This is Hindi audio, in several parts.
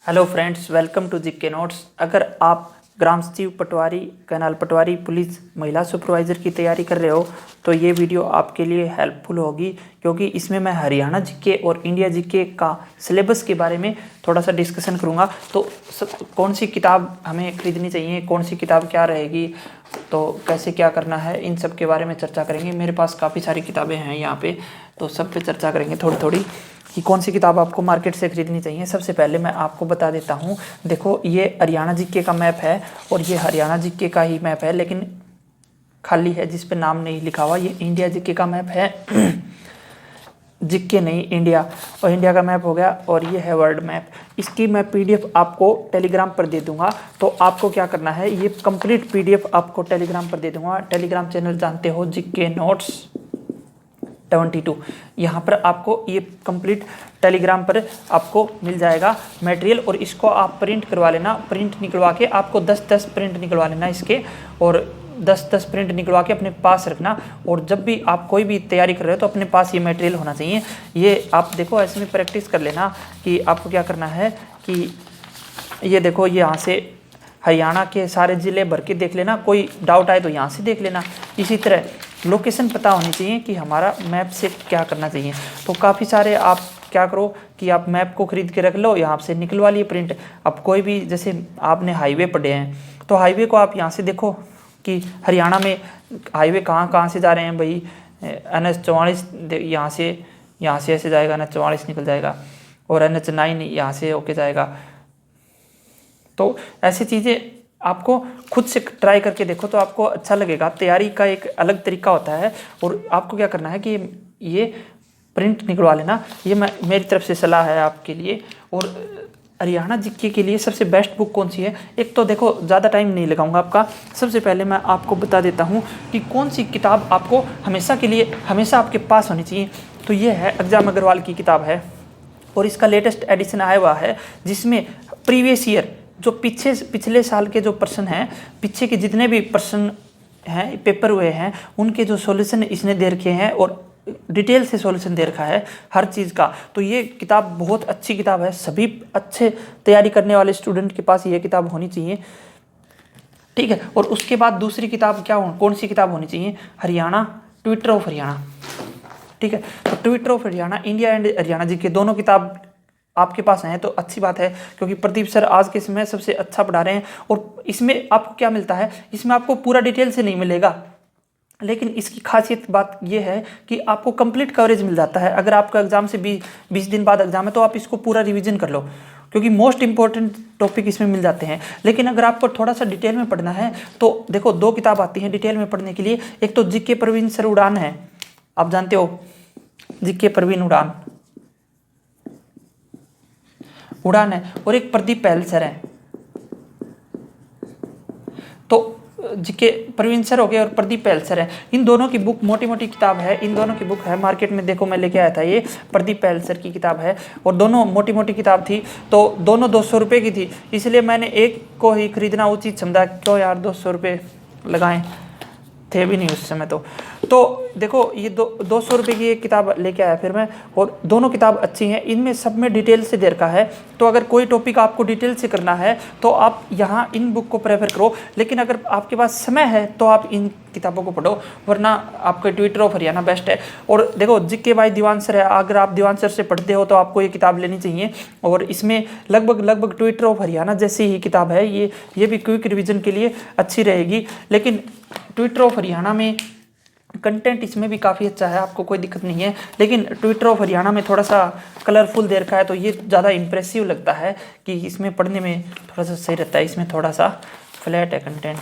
Hello friends, welcome to GK notes. अगर आप ग्राम सचिव पटवारी, कैनाल पटवारी, पुलिस, महिला सुपरवाइज़र की तैयारी कर रहे हो तो ये वीडियो आपके लिए हेल्पफुल होगी, क्योंकि इसमें मैं हरियाणा जीके और इंडिया जीके का सिलेबस के बारे में थोड़ा सा डिस्कशन करूँगा। तो कौन सी किताब हमें खरीदनी चाहिए, कौन सी किताब क्या रहेगी, तो कैसे क्या करना है, इन सब के बारे में चर्चा करेंगे। मेरे पास काफ़ी सारी किताबें हैं यहाँ पे, तो सब पे चर्चा करेंगे थोड़ी थोड़ी कि कौन सी किताब आपको मार्केट से खरीदनी चाहिए। सबसे पहले मैं आपको बता देता हूँ, देखो ये हरियाणा जीके का मैप है और ये हरियाणा जीके का ही मैप है, लेकिन खाली है जिस पे नाम नहीं लिखा हुआ। ये इंडिया जीके का मैप है जीके नहीं इंडिया, और इंडिया का मैप हो गया। और ये है वर्ल्ड मैप। इसकी मैं पीडीएफ आपको टेलीग्राम पर दे दूंगा। तो आपको क्या करना है, ये कंप्लीट पीडीएफ आपको टेलीग्राम पर दे दूंगा। टेलीग्राम चैनल जानते हो, जीके नोट्स 72, यहाँ पर आपको ये कंप्लीट टेलीग्राम पर आपको मिल जाएगा मटेरियल। और इसको आप प्रिंट करवा लेना, प्रिंट निकलवा के आपको 10-10 प्रिंट निकलवा लेना इसके, और 10-10 प्रिंट निकलवा के अपने पास रखना। और जब भी आप कोई भी तैयारी कर रहे हो तो अपने पास ये मटेरियल होना चाहिए। ये आप देखो, ऐसे में प्रैक्टिस कर लेना कि आपको क्या करना है कि ये देखो, ये यहाँ से हरियाणा के सारे ज़िले भर के देख लेना, कोई डाउट आए तो यहाँ से देख लेना। इसी तरह लोकेशन पता होनी चाहिए कि हमारा मैप से क्या करना चाहिए। तो काफ़ी सारे आप क्या करो कि आप मैप को खरीद के रख लो, यहाँ से निकलवा लिए प्रिंट। अब कोई भी, जैसे आपने हाईवे पढ़े हैं तो हाईवे को आप यहाँ से देखो कि हरियाणा में हाईवे कहाँ कहाँ से जा रहे हैं भाई। NH-44 यहाँ से ऐसे जाएगा, NH-44 निकल जाएगा, और NH-9 यहाँ से होके जाएगा। तो ऐसी चीज़ें आपको खुद से ट्राई करके देखो तो आपको अच्छा लगेगा। तैयारी का एक अलग तरीका होता है। और आपको क्या करना है कि ये प्रिंट निकलवा लेना, ये मेरी तरफ से सलाह है आपके लिए। और हरियाणा जीके के लिए सबसे बेस्ट बुक कौन सी है, एक तो देखो, ज़्यादा टाइम नहीं लगाऊंगा आपका। सबसे पहले मैं आपको बता देता हूँ कि कौन सी किताब आपको हमेशा के लिए, हमेशा आपके पास होनी चाहिए। तो ये है एग्जाम अग्रवाल की किताब है, और इसका लेटेस्ट एडिशन आया हुआ है, जिसमें प्रीवियस ईयर जो पिछले साल के जो प्रश्न हैं, पीछे के जितने भी प्रश्न हैं, पेपर हुए हैं, उनके जो सॉल्यूशन इसने दे रखे हैं, और डिटेल से सॉल्यूशन दे रखा है हर चीज़ का। तो ये किताब बहुत अच्छी किताब है, सभी अच्छे तैयारी करने वाले स्टूडेंट के पास ये किताब होनी चाहिए, ठीक है। और उसके बाद दूसरी किताब कौन सी किताब होनी चाहिए, हरियाणा, ट्विटर ऑफ हरियाणा, ठीक है। तो Twitter of Haryana, India and Haryana ji के दोनों किताब आपके पास हैं तो अच्छी बात है, क्योंकि प्रदीप सर आज के समय सबसे अच्छा पढ़ा रहे हैं। और इसमें आपको क्या मिलता है, इसमें आपको पूरा डिटेल से नहीं मिलेगा, लेकिन इसकी खासियत बात यह है कि आपको कंप्लीट कवरेज मिल जाता है। अगर आपका एग्जाम से 20 दिन बाद एग्जाम है तो आप इसको पूरा रिवीजन कर लो, क्योंकि मोस्ट इंपॉर्टेंट टॉपिक इसमें मिल जाते हैं। लेकिन अगर आपको थोड़ा सा डिटेल में पढ़ना है तो देखो, 2 किताब आती हैं डिटेल में पढ़ने के लिए। एक तो जीके प्रवीण सर उड़ान है, आप जानते हो, जीके प्रवीण उड़ान है, और एक प्रदीप पहल सर है। तो जीके प्रवीण सर हो गए और प्रदीप पहल सर है। इन दोनों की बुक मोटी मोटी किताब है, इन दोनों की बुक है मार्केट में, देखो मैं लेके आया था, ये प्रदीप पहल सर की किताब है, और दोनों मोटी मोटी किताब थी। तो दोनों 200 रुपये की थी, इसलिए मैंने एक को ही खरीदना उचित समझा। क्यों यार 200 रुपये लगाएं, थे भी नहीं उस समय। तो देखो, ये 200 रुपये की एक किताब लेके आया फिर मैं, और दोनों किताब अच्छी हैं, इनमें सब में डिटेल से दे रखा है। तो अगर कोई टॉपिक आपको डिटेल से करना है तो आप यहाँ इन बुक को प्रेफर करो। लेकिन अगर आपके पास समय है तो आप इन किताबों को पढ़ो, वरना आपका ट्विटर ऑफ हरियाणा बेस्ट है। और देखो, जीके बाय दीवान सर है, अगर आप दीवान सर से पढ़ते हो तो आपको ये किताब लेनी चाहिए। और इसमें लगभग ट्विटर ऑफ हरियाणा जैसी ही किताब है ये भी क्विक रिवीजन के लिए अच्छी रहेगी। लेकिन ट्विटर ऑफ हरियाणा में कंटेंट इसमें भी काफ़ी अच्छा है, आपको कोई दिक्कत नहीं है। लेकिन ट्विटर ऑफ हरियाणा में थोड़ा सा कलरफुल दे रखा है, तो ये ज़्यादा इंप्रेसिव लगता है कि इसमें पढ़ने में थोड़ा सा सही रहता है। इसमें थोड़ा सा फ्लैट है कंटेंट,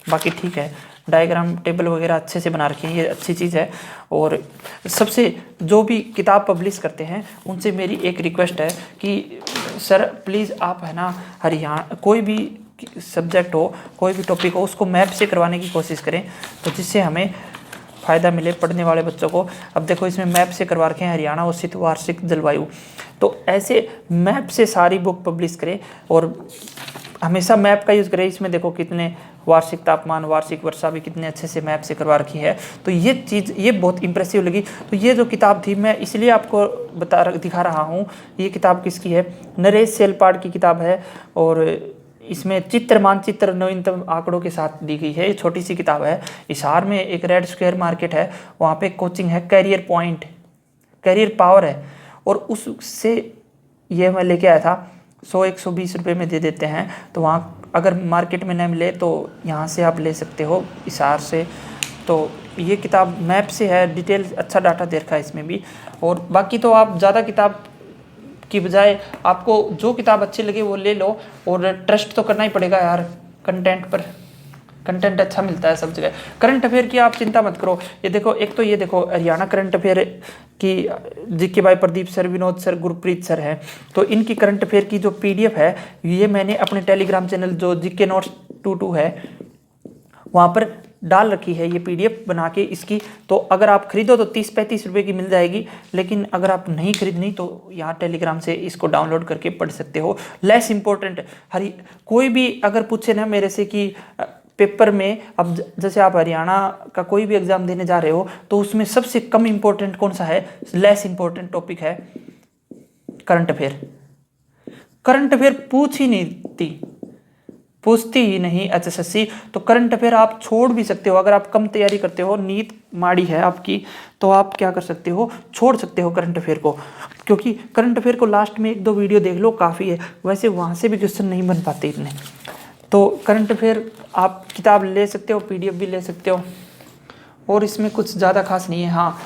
बाकी ठीक है, डायग्राम टेबल वगैरह अच्छे से बना रखे हैं, ये अच्छी चीज़ है। और सबसे जो भी किताब पब्लिश करते हैं उनसे मेरी एक रिक्वेस्ट है कि सर प्लीज़ आप, है ना, हरियाणा कोई भी सब्जेक्ट हो, कोई भी टॉपिक हो, उसको मैप से करवाने की कोशिश करें, तो जिससे हमें फ़ायदा मिले पढ़ने वाले बच्चों को। अब देखो, इसमें मैप से करवा रखे हैं हरियाणा उचित वार्षिक जलवायु, तो ऐसे मैप से सारी बुक पब्लिश करें और हमेशा मैप का यूज़ करें। इसमें देखो कितने वार्षिक तापमान, वार्षिक वर्षा भी कितने अच्छे से मैप से करवा रखी है। तो ये चीज़ ये बहुत इंप्रेसिव लगी। तो ये जो किताब थी मैं इसलिए आपको दिखा रहा हूँ। ये किताब किसकी है? नरेश सेलपाड़ की किताब है और इसमें चित्र मानचित्र नवीनतम आंकड़ों के साथ दी गई है। ये छोटी सी किताब है। हिसार में एक रेड स्क्वायर मार्केट है, वहाँ पे कोचिंग है, कैरियर पॉइंट, कैरियर पावर है, और उससे ये मैं लेके आया था। 100-120 रुपये में दे देते हैं। तो वहाँ अगर मार्केट में न मिले तो यहाँ से आप ले सकते हो, हिसार से। तो ये किताब मैप से है, डिटेल अच्छा डाटा दे रखा है इसमें भी। और बाकी तो आप ज़्यादा किताब की बजाय आपको जो किताब अच्छी लगे वो ले लो, और ट्रस्ट तो करना ही पड़ेगा यार कंटेंट पर। कंटेंट अच्छा मिलता है सब जगह। करंट अफेयर की आप चिंता मत करो। ये देखो, एक तो ये देखो हरियाणा करंट अफेयर की GK by Pradeep sir, Vinod sir, Gurpreet sir हैं। तो इनकी करंट अफेयर की जो पीडीएफ है ये मैंने अपने टेलीग्राम चैनल जो जीके नोट्स 22 है वहाँ पर डाल रखी है, ये पीडीएफ बना के इसकी। तो अगर आप खरीदो तो 30-35 रुपये की मिल जाएगी, लेकिन अगर आप नहीं खरीदनी तो यहाँ टेलीग्राम से इसको डाउनलोड करके पढ़ सकते हो। लेस इम्पोर्टेंट कोई भी अगर पूछे ना मेरे से कि पेपर में, अब जैसे आप हरियाणा का कोई भी एग्जाम देने जा रहे हो तो उसमें सबसे कम इम्पोर्टेंट कौन सा है? लेस इम्पोर्टेंट टॉपिक है करंट अफेयर। करंट अफेयर पूछती ही नहीं एचएसएससी। तो करंट अफेयर आप छोड़ भी सकते हो। अगर आप कम तैयारी करते हो, नीट माड़ी है आपकी, तो आप क्या कर सकते हो? छोड़ सकते हो करंट अफेयर को, क्योंकि करंट अफेयर को लास्ट में 1-2 वीडियो देख लो काफ़ी है। वैसे वहाँ से भी क्वेश्चन नहीं बन पाते इतने। तो करंट अफेयर आप किताब ले सकते हो, पीडीएफ भी ले सकते हो, और इसमें कुछ ज़्यादा खास नहीं है। हाँ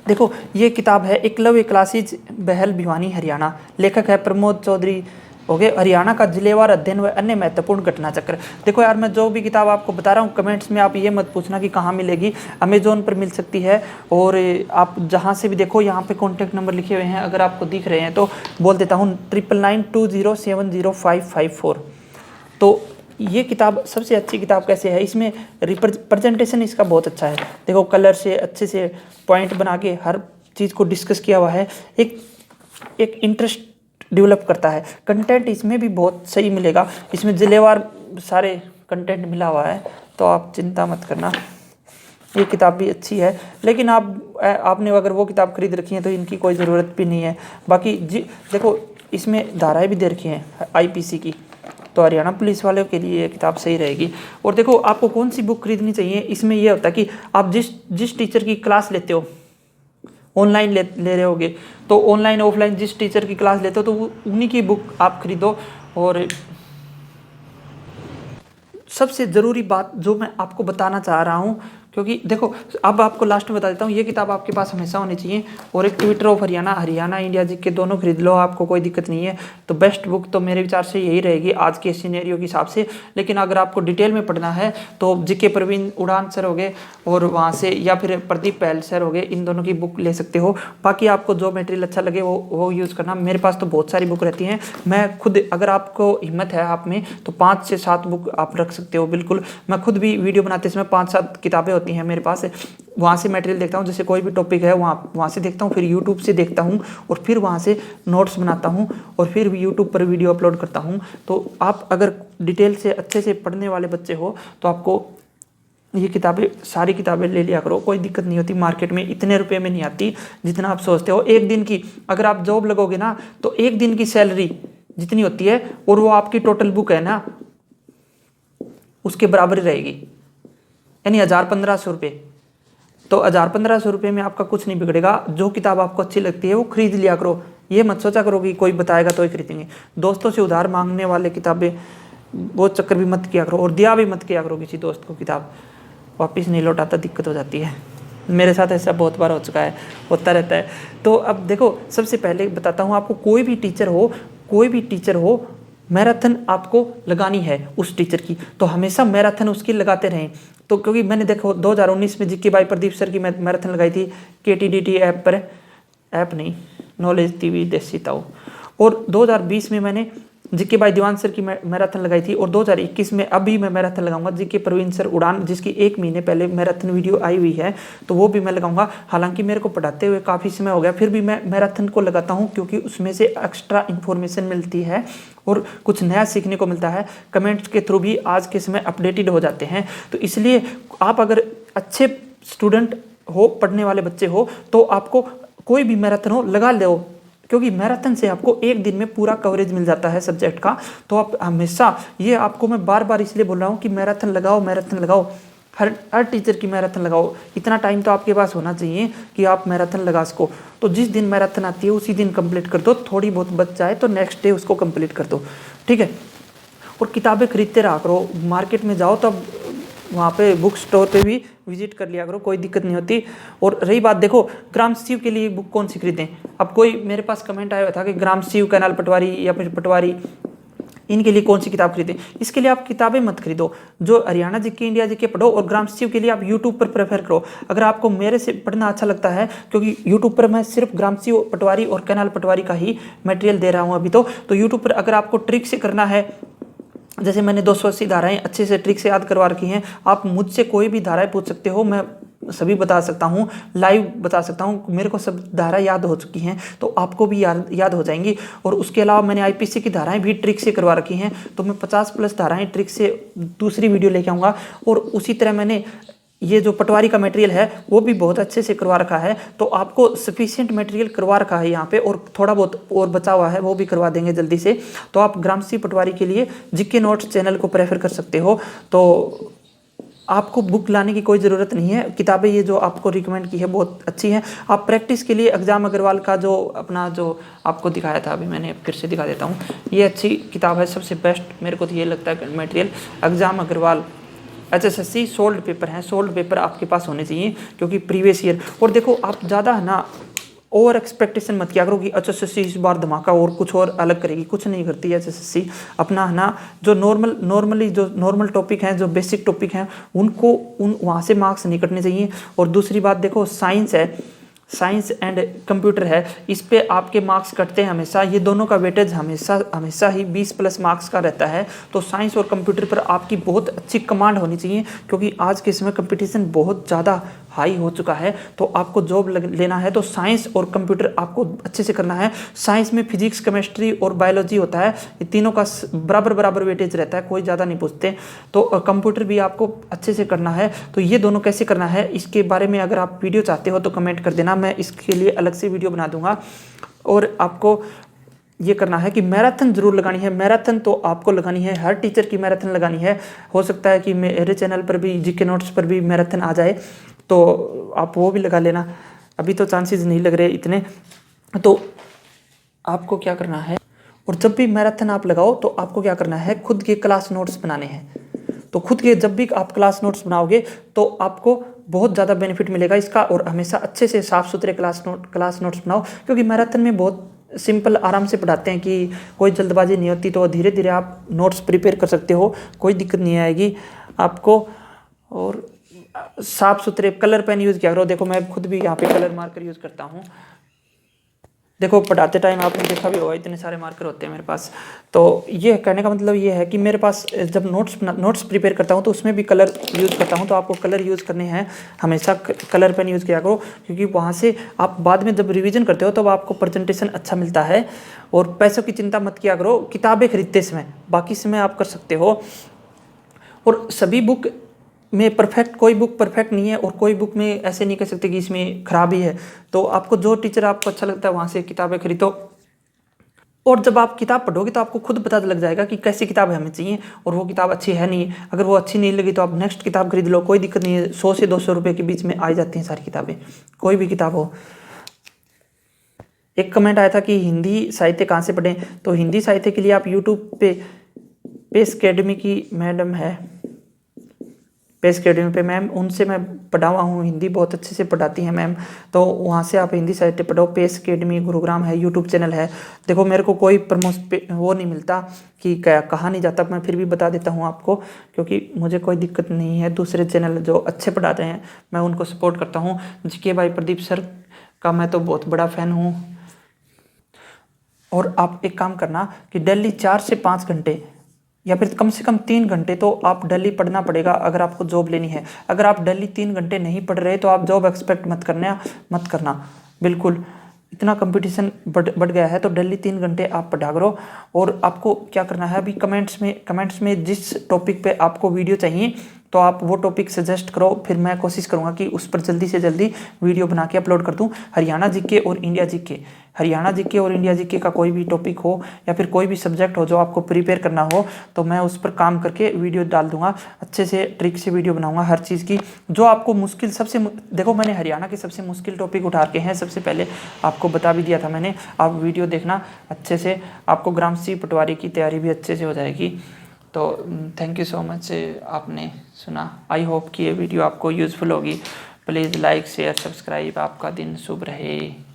देखो, ये किताब है एकलव्य क्लासेज बहल भिवानी हरियाणा, लेखक है प्रमोद चौधरी हो गए। हरियाणा का जिलेवार अध्ययन व अन्य महत्वपूर्ण घटना चक्र। देखो यार, मैं जो भी किताब आपको बता रहा हूँ कमेंट्स में आप ये मत पूछना कि कहाँ मिलेगी। अमेजोन पर मिल सकती है, और आप जहाँ से भी देखो यहाँ पे कॉन्टैक्ट नंबर लिखे हुए हैं, अगर आपको दिख रहे हैं तो बोल देता हूँ 9992070554। तो ये किताब सबसे अच्छी किताब कैसे है? इसमें प्रेजेंटेशन इसका बहुत अच्छा है। देखो कलर से अच्छे से पॉइंट बना के हर चीज़ को डिस्कस किया हुआ है। एक इंटरेस्ट डेवलप करता है। कंटेंट इसमें भी बहुत सही मिलेगा। इसमें जिलेवार सारे कंटेंट मिला हुआ है, तो आप चिंता मत करना। ये किताब भी अच्छी है, लेकिन आपने अगर वो किताब खरीद रखी है तो इनकी कोई ज़रूरत भी नहीं है। बाकी देखो इसमें धाराएं भी दे रखी हैं आईपीसी की, तो हरियाणा पुलिस वालों के लिए ये किताब सही रहेगी। और देखो आपको कौन सी बुक खरीदनी चाहिए, इसमें यह होता है कि आप जिस टीचर की क्लास लेते हो, ऑनलाइन ले रहे होगे, तो ऑनलाइन ऑफलाइन जिस टीचर की क्लास लेते हो तो उन्हीं की बुक आप खरीदो। और सबसे ज़रूरी बात जो मैं आपको बताना चाह रहा हूँ, क्योंकि देखो अब आपको लास्ट में बता देता हूँ, ये किताब आपके पास हमेशा होनी चाहिए। और एक Twitter of Haryana India GK दोनों खरीद लो, आपको कोई दिक्कत नहीं है। तो बेस्ट बुक तो मेरे विचार से यही रहेगी आज के सिनेरियो के हिसाब से। लेकिन अगर आपको डिटेल में पढ़ना है तो जीके प्रवीण उड़ान सर हो गए, और वहाँ से या फिर प्रदीप पहल सर हो गए, इन दोनों की बुक ले सकते हो। बाकी आपको जो मटेरियल अच्छा लगे वो यूज़ करना। मेरे पास तो बहुत सारी बुक रहती हैं। मैं खुद, अगर आपको हिम्मत है आप में, तो 5 से 7 बुक आप रख सकते हो बिल्कुल। मैं खुद भी वीडियो बनाते समय 5-7 किताबें होती हैं मेरे पास, वहाँ से मटेरियल देखता हूँ। जैसे कोई भी टॉपिक है वहाँ से देखता हूँ, फिर यूट्यूब से देखता हूँ, और फिर वहाँ से नोट्स बनाता हूँ, और फिर यूट्यूब पर वीडियो अपलोड करता हूँ। तो आप अगर डिटेल से अच्छे से पढ़ने वाले बच्चे हो तो आपको ये किताबें, सारी किताबें ले लिया करो, कोई दिक्कत नहीं होती। मार्केट में इतने रुपए में नहीं आती जितना आप सोचते हो। एक दिन की अगर आप जॉब लगोगे ना, तो एक दिन की सैलरी जितनी होती है और वो आपकी टोटल बुक है ना, उसके बराबर ही रहेगी, यानी 1000-1500 रुपये। तो 1000-1500 रुपये में आपका कुछ नहीं बिगड़ेगा। जो किताब आपको अच्छी लगती है वो खरीद लिया करो। ये मत सोचा करो कि कोई बताएगा तो ही खरीदेंगे। दोस्तों से उधार मांगने वाले किताबें वो चक्कर भी मत किया करो, और दिया भी मत किया करो किसी दोस्त को किताब, वापस नहीं लौटाता, दिक्कत हो जाती है। मेरे साथ ऐसा बहुत बार हो चुका है, होता रहता है। तो अब देखो, सबसे पहले बताता हूँ आपको, कोई भी टीचर हो मैराथन आपको लगानी है उस टीचर की, तो हमेशा मैराथन उसकी लगाते रहें। तो क्योंकि मैंने देखो 2019 में जीके बाय प्रदीप सर की मैराथन लगाई थी KTDT ऐप पर, ऐप नहीं, नॉलेज टीवी देसी ताऊ। और 2020 में मैंने जीके बाय दीवान सर की मैराथन लगाई थी, और 2021 में अभी मैं मैराथन लगाऊंगा जीके प्रवीण सर उड़ान, जिसकी 1 महीने पहले मैराथन वीडियो आई हुई है, तो वो भी मैं लगाऊंगा। हालांकि मेरे को पढ़ाते हुए काफ़ी समय हो गया, फिर भी मैं मैराथन को लगाता हूँ क्योंकि उसमें से एक्स्ट्रा इन्फॉर्मेशन मिलती है और कुछ नया सीखने को मिलता है। कमेंट्स के थ्रू भी आज के समय अपडेटेड हो जाते हैं, तो इसलिए आप अगर अच्छे स्टूडेंट हो, पढ़ने वाले बच्चे हो, तो आपको कोई भी मैराथन हो लगा लो, क्योंकि मैराथन से आपको एक दिन में पूरा कवरेज मिल जाता है सब्जेक्ट का। तो आप हमेशा, ये आपको मैं बार बार इसलिए बोल रहा हूँ कि मैराथन लगाओ, मैराथन लगाओ, हर टीचर की मैराथन लगाओ। इतना टाइम तो आपके पास होना चाहिए कि आप मैराथन लगा सको। तो जिस दिन मैराथन आती है उसी दिन कंप्लीट कर दो, थोड़ी बहुत बच जाए तो नेक्स्ट डे उसको कंप्लीट कर दो, ठीक है। और किताबें खरीदते रहा करो, मार्केट में जाओ तब वहाँ पे बुक स्टोर पे भी विजिट कर लिया करो, कोई दिक्कत नहीं होती। और रही बात, देखो ग्राम शिव के लिए बुक कौन सी खरीदें। अब कोई मेरे पास कमेंट आया हुआ था कि ग्राम शिव, कैनाल पटवारी या फिर पटवारी, इनके लिए कौन सी किताब खरीदें। इसके लिए आप किताबें मत खरीदो, जो हरियाणा जीके, इंडिया जीके पढ़ो, और ग्राम शिव के लिए आप यूट्यूब पर प्रेफर करो। अगर आपको मेरे से पढ़ना अच्छा लगता है, क्योंकि यूट्यूब पर मैं सिर्फ ग्राम शिव पटवारी और कैनाल पटवारी का ही मटेरियल दे रहा हूँ अभी तो यूट्यूब पर अगर आपको ट्रिक से करना है, जैसे मैंने 280 धाराएं अच्छे से ट्रिक से याद करवा रखी हैं, आप मुझसे कोई भी धाराएं पूछ सकते हो, मैं सभी बता सकता हूँ, लाइव बता सकता हूँ, मेरे को सब धाराएं याद हो चुकी हैं, तो आपको भी याद हो जाएंगी। और उसके अलावा मैंने आईपीसी की धाराएं भी ट्रिक से करवा रखी हैं, तो मैं 50+ धाराएं ट्रिक से दूसरी वीडियो लेके आऊँगा। और उसी तरह मैंने ये जो पटवारी का मटेरियल है वो भी बहुत अच्छे से करवा रखा है, तो आपको सफिशिएंट मटेरियल करवा रखा है यहाँ पे, और थोड़ा बहुत और बचा हुआ है वो भी करवा देंगे जल्दी से। तो आप ग्राम शिव पटवारी के लिए जीके नोट्स चैनल को प्रेफर कर सकते हो। तो आपको बुक लाने की कोई ज़रूरत नहीं है, किताबें ये जो आपको रिकमेंड की है बहुत अच्छी हैं। आप प्रैक्टिस के लिए एग्जाम अग्रवाल का जो अपना जो आपको दिखाया था, अभी मैंने फिर से दिखा देता हूँ, ये अच्छी किताब है, सबसे बेस्ट मेरे को तो ये लगता है material. Exam Agarwal HSSC solved paper हैं, सोल्ड पेपर आपके पास होने चाहिए, क्योंकि प्रीवियस ईयर। और देखो आप ज़्यादा है ना ओवर एक्सपेक्टेशन मत किया करो कि HSSC इस बार धमाका और कुछ और अलग करेगी, कुछ नहीं करती है HSSC। अपना है ना जो नॉर्मल टॉपिक हैं, जो बेसिक टॉपिक हैं, उनको वहाँ से मार्क्स नहीं कटने चाहिए। और दूसरी बात देखो, साइंस है, साइंस एंड कंप्यूटर है, इस पे आपके मार्क्स कटते हैं हमेशा। ये दोनों का वेटेज हमेशा ही 20+ मार्क्स का रहता है। तो साइंस और कंप्यूटर पर आपकी बहुत अच्छी कमांड होनी चाहिए, क्योंकि आज के समय कंपटीशन बहुत ज़्यादा हाई हो चुका है। तो आपको जॉब लेना है तो साइंस और कंप्यूटर आपको अच्छे से करना है। साइंस में फिजिक्स, केमिस्ट्री और बायोलॉजी होता है, ये तीनों का बराबर वेटेज रहता है, कोई ज़्यादा नहीं पूछते। तो कंप्यूटर भी आपको अच्छे से करना है। तो ये दोनों कैसे करना है, इसके बारे में अगर आप वीडियो चाहते हो तो कमेंट कर देना, मैं इसके लिए अलग से वीडियो बना दूंगा। और आपको ये करना है कि मैराथन जरूर लगानी है। मैराथन तो आपको लगानी है, हर टीचर की मैराथन लगानी है। हो सकता है कि मेरे चैनल पर भी, जीके नोट्स पर भी मैराथन आ जाए, तो आप वो भी लगा लेना। अभी तो चांसेस नहीं लग रहे इतने। तो आपको क्या करना है, और जब भी मैराथन आप लगाओ तो आपको क्या करना है, खुद के क्लास नोट्स बनाने हैं। तो खुद के जब भी आप क्लास नोट्स बनाओगे तो आपको बहुत ज़्यादा बेनिफिट मिलेगा इसका। और हमेशा अच्छे से साफ़ सुथरे क्लास नोट्स बनाओ, क्योंकि मैराथन में बहुत सिंपल आराम से पढ़ाते हैं कि कोई जल्दबाजी नहीं होती। तो धीरे धीरे आप नोट्स प्रिपेयर कर सकते हो, कोई दिक्कत नहीं आएगी आपको। और साफ़ सुथरे कलर पेन यूज़ किया करो। देखो मैं खुद भी यहाँ पे कलर मार्कर यूज़ करता हूँ। देखो पढ़ाते टाइम आपने देखा भी होगा, इतने सारे मार्कर होते हैं मेरे पास। तो ये कहने का मतलब ये है कि मेरे पास जब नोट्स प्रिपेयर करता हूँ तो उसमें भी कलर यूज़ करता हूँ। तो आपको कलर यूज़ करने हैं, हमेशा कलर पेन यूज़ किया करो, क्योंकि वहाँ से आप बाद में जब रिवीजन करते हो तब आपको प्रेजेंटेशन अच्छा मिलता है। और पैसों की चिंता मत किया करो किताबें खरीदते समय, बाकी समय आप कर सकते हो। और सभी बुक में कोई बुक परफेक्ट नहीं है, और कोई बुक में ऐसे नहीं कह सकते कि इसमें खराबी है। तो आपको जो टीचर आपको अच्छा लगता है वहाँ से किताबें खरीदो। और जब आप किताब पढ़ोगे तो आपको खुद पता लग जाएगा कि कैसी किताब हमें चाहिए और वो किताब अच्छी है नहीं। अगर वो अच्छी नहीं लगी तो आप नेक्स्ट किताब खरीद लो, कोई दिक्कत नहीं है। 100 से 200 रुपये के बीच में आ जाती हैं सारी किताबें, कोई भी किताब हो। एक कमेंट आया था कि हिंदी साहित्य कहाँ से पढ़ें, तो हिंदी साहित्य के लिए आप यूट्यूब पे पेस अकेडमी की मैडम है, पेस अकेडमी पे मैम, उनसे मैं पढ़ा हुआ हूँ, हिंदी बहुत अच्छे से पढ़ाती हैं मैम। तो वहाँ से आप हिंदी साहित्य पढ़ो। पेस अकेडमी गुरुग्राम है, यूट्यूब चैनल है। देखो मेरे को कोई वो नहीं मिलता कि कहा नहीं जाता, मैं फिर भी बता देता हूँ आपको, क्योंकि मुझे कोई दिक्कत नहीं है। दूसरे चैनल जो अच्छे पढ़ाते हैं मैं उनको सपोर्ट करता हूँ। जीके भाई प्रदीप सर का मैं तो बहुत बड़ा फ़ैन हूँ। और आप एक काम करना कि डेली 4 से 5 घंटे या फिर कम से कम 3 घंटे तो आप डेली पढ़ना पड़ेगा अगर आपको जॉब लेनी है। अगर आप डेली 3 घंटे नहीं पढ़ रहे तो आप जॉब एक्सपेक्ट मत करना बिल्कुल। इतना कंपटीशन बढ़ गया है तो डेली 3 घंटे आप पढ़ा करो। और आपको क्या करना है, अभी कमेंट्स में जिस टॉपिक पे आपको वीडियो चाहिए तो आप वो टॉपिक सजेस्ट करो, फिर मैं कोशिश करूंगा कि उस पर जल्दी से जल्दी वीडियो बना के अपलोड कर दूं। हरियाणा जीके और इंडिया जीके का कोई भी टॉपिक हो या फिर कोई भी सब्जेक्ट हो जो आपको प्रिपेयर करना हो तो मैं उस पर काम करके वीडियो डाल दूंगा। अच्छे से ट्रिक से वीडियो बनाऊंगा हर चीज़ की। जो आपको मुश्किल देखो मैंने हरियाणा के सबसे मुश्किल टॉपिक उठा के हैं, सबसे पहले आपको बता भी दिया था मैंने। आप वीडियो देखना अच्छे से, आपको ग्रामसी पटवारी की तैयारी भी अच्छे से हो जाएगी। तो थैंक यू सो मच आपने सुना। आई होप कि ये वीडियो आपको यूज़फुल होगी। Please like share subscribe. आपका दिन शुभ रहे।